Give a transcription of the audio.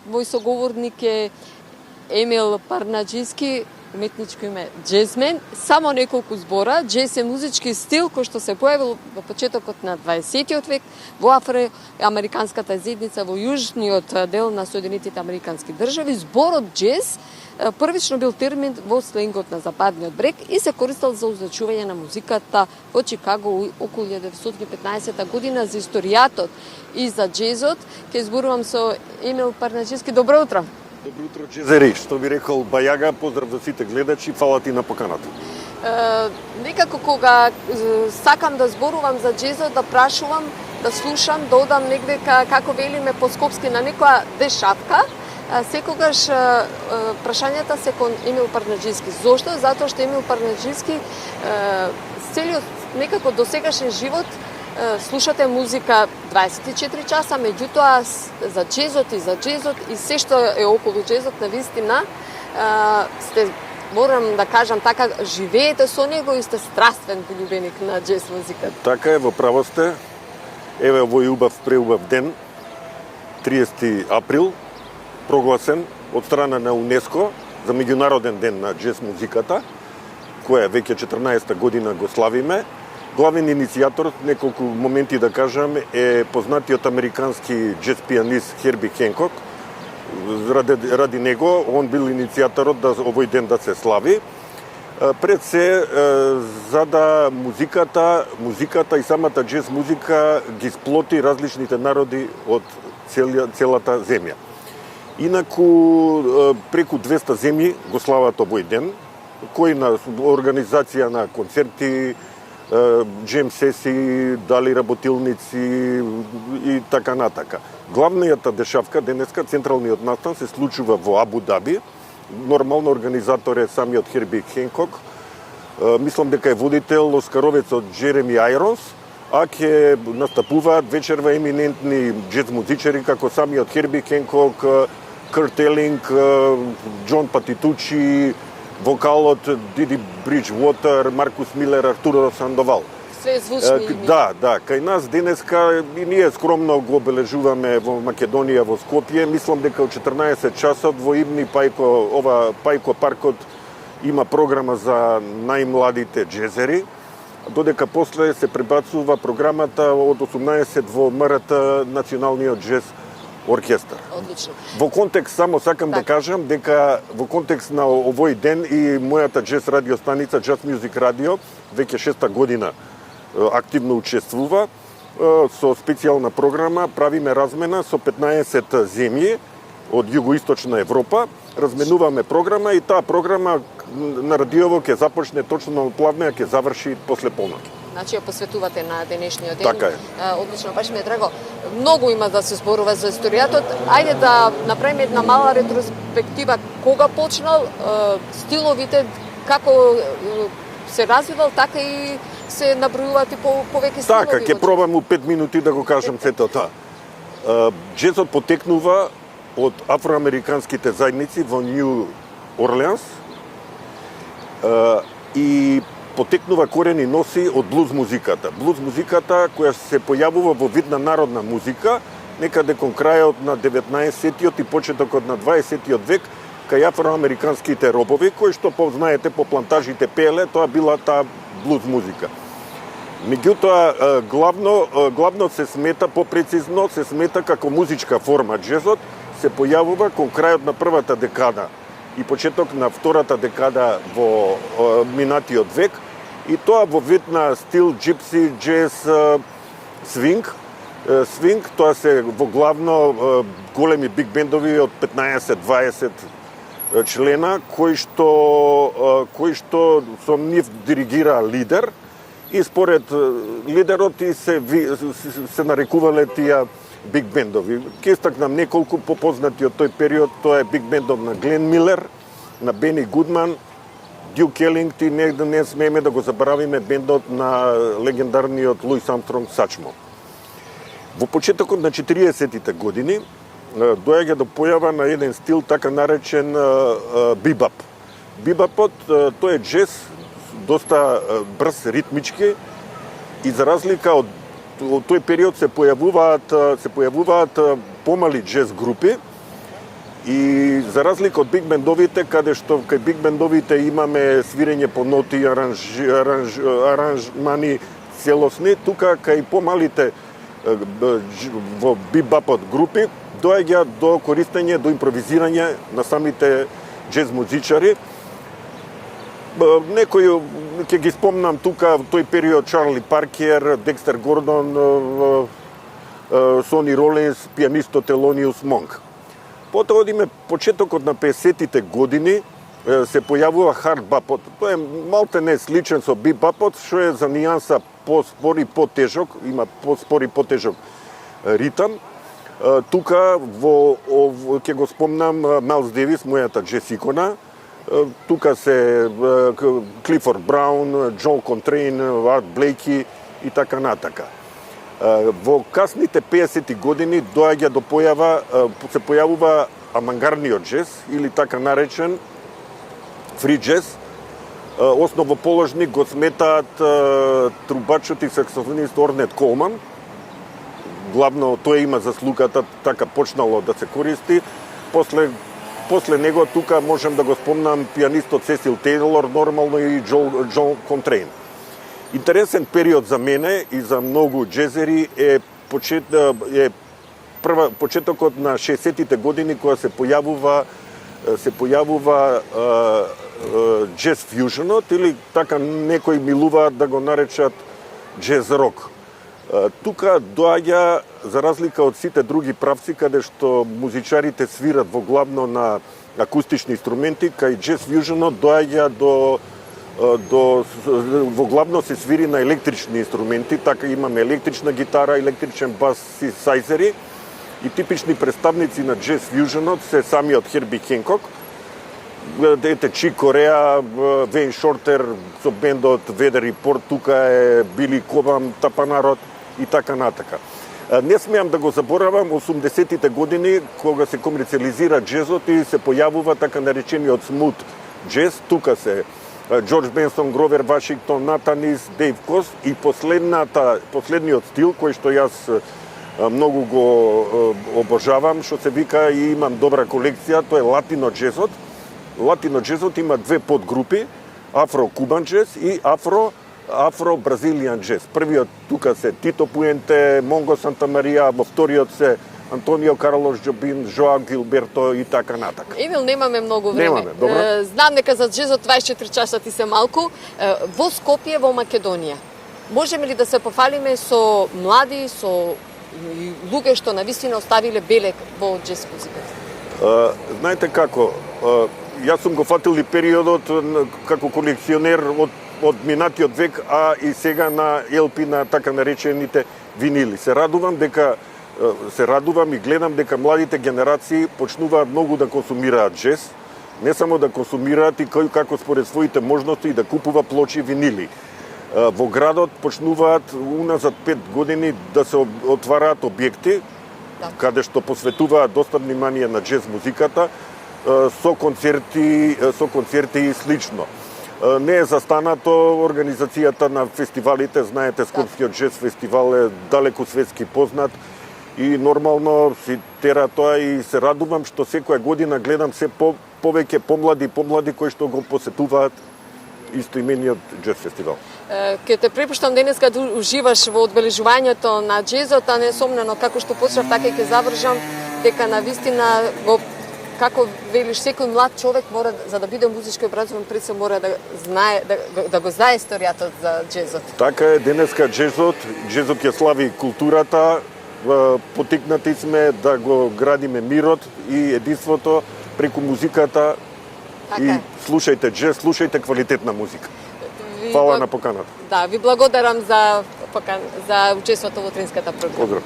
мој соговорник е Емил Парнаџиски, уметничко име Джезмен. Само неколку збора. Джез е музички стил кој што се појавил во почетокот на 20-тиот век во афроамериканската заедница во јужниот дел на Соединетите американски држави. Зборот джез првично бил термин во сленгот на Западниот брег и се користел за означување на музиката во Чикаго околу 1915 година. За историјатот и за джезот ќе зборувам со Емил Парнаџиски. Добро утро. Добро утро, джезери. Што би рекол Бајага, поздрав за сите гледачи, фала ти на поканата. Некако кога сакам да зборувам за джезот, да прашувам, да слушам, да одам негде како велиме по скопски на некоја дешавка, секогаш прашањата се кон Емил Парнаџиски. Зошто? Затоа што Емил Парнаџиски целиот некако досегашен живот слушате музика 24 часа, меѓутоа за джезот и се што е околу джезот на вистина сте, морам да кажам така, живеете со него и сте страствен пољубеник на джез музиката. Така е, во право сте. Еве овој убав преубав ден, 30 април, прогласен од страна на УНЕСКО за меѓународен ден на джез музиката, која веќе 14-та година го славиме. Главен иницијатор, неколку моменти да кажам, е познатиот американски джез пианист Херби Хенкок. Ради него, он бил иницијаторот да овој ден да се слави. Пред се, за да музиката и самата джез музика ги сплоти различните народи од целата земја. Инаку, преку 200 земји го слават овој ден, кои на организација на концерти, джем сесии, дали работилници и така натака. Главнијата дешавка денеска, централниот настан, се случува во Абу Даби. Нормално организатор е самиот Херби Хенкок. Мислам дека е водител оскаровецот Джереми Ајронс, а ќе настапуваат вечерва еминентни джез музичари како самиот Херби Хенкок, Курт Елинг, Џон Патитучи, вокалот Диди Бриџвотер, Маркус Милер, Артуро Сандовал. Све звучни имена. Да, кај нас денеска и ние скромно го обележуваме во Македонија, во Скопје. Мислам дека од 14 часот во Ибни Пајко паркот има програма за најмладите джезери, додека после се пребацува програмата од 18 во МРТ Националниот джез оркестар. Одлично. Во контекст, само сакам да кажам дека во контекст на овој ден и мојата джез радиостаница Just Music Radio веќе 6-та година активно учествува со специјална програма. Правиме размена со 15 земји од југоисточна Европа. Разменуваме програма и таа програма на радиово ќе започне точно плавно, ќе заврши после полноќ. Значи ја посветувате на денешниот ден. Така е. Одлично, баш ми е драго. Многу има да се зборува за историјатот. Ајде да направиме една мала ретроспектива. Кога почнал стиловите, како се развивал, така и се набројуваат и повеќе стилови. Така, ќе пробам у 5 минути да го кажам сето тоа. Джезот потекнува од афроамериканските заедници во Нью Орлеанс и потекнува корени носи од блуз музиката. Блуз музиката која се појавува во вид на народна музика некаде кон крајот на 19-тиот и почетокот на 20-тиот век кај афроамериканските робови кои што познаете по плантажите пееле, тоа била таа блуз музика. Меѓутоа главно се смета, попрецизно се смета како музичка форма джезот се појавува кон крајот на првата декада и почеток на втората декада во минатиот век и тоа во вид на стил джипси, джез, свинг. Свинг, тоа се во главно големи биг бендови од 15-20 члена кои што со нив диригира лидер и според лидерот и се нарекувале тие биг бендови. Ке истакнам неколку попознати од тој период, тоа е биг бендов на Глен Милер, на Бени Гудман, Дюк Елингтон, не смееме да го забравиме бендот на легендарниот Луис Армстронг Сачмо. Во почетокот на 40-тите години доаѓа до појава на еден стил така наречен бибап. Бибапот тој е джез доста брз, ритмички и за разлика од тој период се појавуваат помали джез групи И за разлика од биг бендовите, каде што кај биг бендовите имаме свирење по ноти, аранжмани целосни, тука кај помалите во бибапот групи доаѓа до користење, до импровизирање на самите джез музичари. Некои ќе ги спомнам тука во тој период Чарли Паркер, Декстер Гордон, Сони Ролинс, пианистот Телониус Монк. Потоа одиме почетокот на 50-тите години, се појавува хард бапот. Тоа е малте не сличен со бибапот, што е за нијанса поспор и потежок, има поспор и потежок ритам. Тука ќе го спомнам Майлс Девис, мојата джез икона. Тука се Клифорд Браун, Џон Контрейн, Арт Блейки и така натака. Во касните 50-ти години доаѓа до се појавува авангардниот джез или така наречен фри джез. Основоположник го сметаат трубачот и саксофонист Орнет Колман. Главно тој има заслугата, така почнало да се користи. После него тука можем да го спомнам пианистот Сесил Тейлор, нормално и Џон Контрейн. Интересен период за мене и за многу джезери е почетокот на 60-тите години кога се појавува джез фјужнот или така некои милуваат да го наречат джез рок. Тука доаѓа, за разлика од сите други правци, каде што музичарите свират во главно на акустични инструменти, кај джез фјужнот доаѓа во главно се свири на електрични инструменти, така имаме електрична гитара, електричен бас и сајзери. И типични представници на джез фјужнот се самиот Херби Хенкок, ете Чик Кореа, Вейн Шортер со бендот Ведер Репорт, тука е Били Кобам, Тапанарот и така натака. Не смеам да го заборавам 80-тите години кога се комерциализира джезот и се појавува така наречениот смут джез, тука се Џорџ Бенсон, Гровер Вашингтон, Натанис, Дейв Кос и последниот стил кој што јас многу го обожавам, што се вика и имам добра колекција, тоа е латино джезот. Латино джезот има две подгрупи, афро-кубан джез и афро-бразилијан джез. Првиот тука се Тито Пуенте, Монго Санта Марија, во вториот се Антонио Карлос Џобин, Жоао Гилберто и така натака. Емил, немаме многу време. Немаме, добро. Знам дека за джезот 24 часа ти се малку. Во Скопје, во Македонија, можеме ли да се пофалиме со млади, со луѓе што навистина оставиле белег во джез музиката? Знаете како, јас сум го фатил и периодот како колекционер од минатиот век, а и сега на LP на така наречените винили. Се радувам и гледам дека младите генерации почнуваат многу да консумираат джез, не само да консумираат и како според своите можности да купува плочи винили. Во градот почнуваат уназад 5 години да се отвараат објекти, каде што посветуваат доста внимание на джез музиката, со концерти и слично. Не е застанато организацијата на фестивалите, знаете, Скопскиот джез фестивал е далеку светски познат и нормално си тера тоа и се радувам што секоја година гледам се повеќе помлади кои што го посетуваат истоимениот джез фестивал. Ке те препуштам денеска да уживаш во одбележувањето на джезот, а несомнено како што почнав така и ќе завршам, дека навистина како велиш, секој млад човек мора, за да биде музички образован, пред се мора да знае, да го знае историјата за джезот. Така е, денеска джезот ќе слави културата, потикнати сме да го градиме мирот и единството преку музиката. Така и слушајте джез, слушајте квалитетна музика. Фала на поканата. Да, ви благодарам за учеството во утринската програма. Поздрав.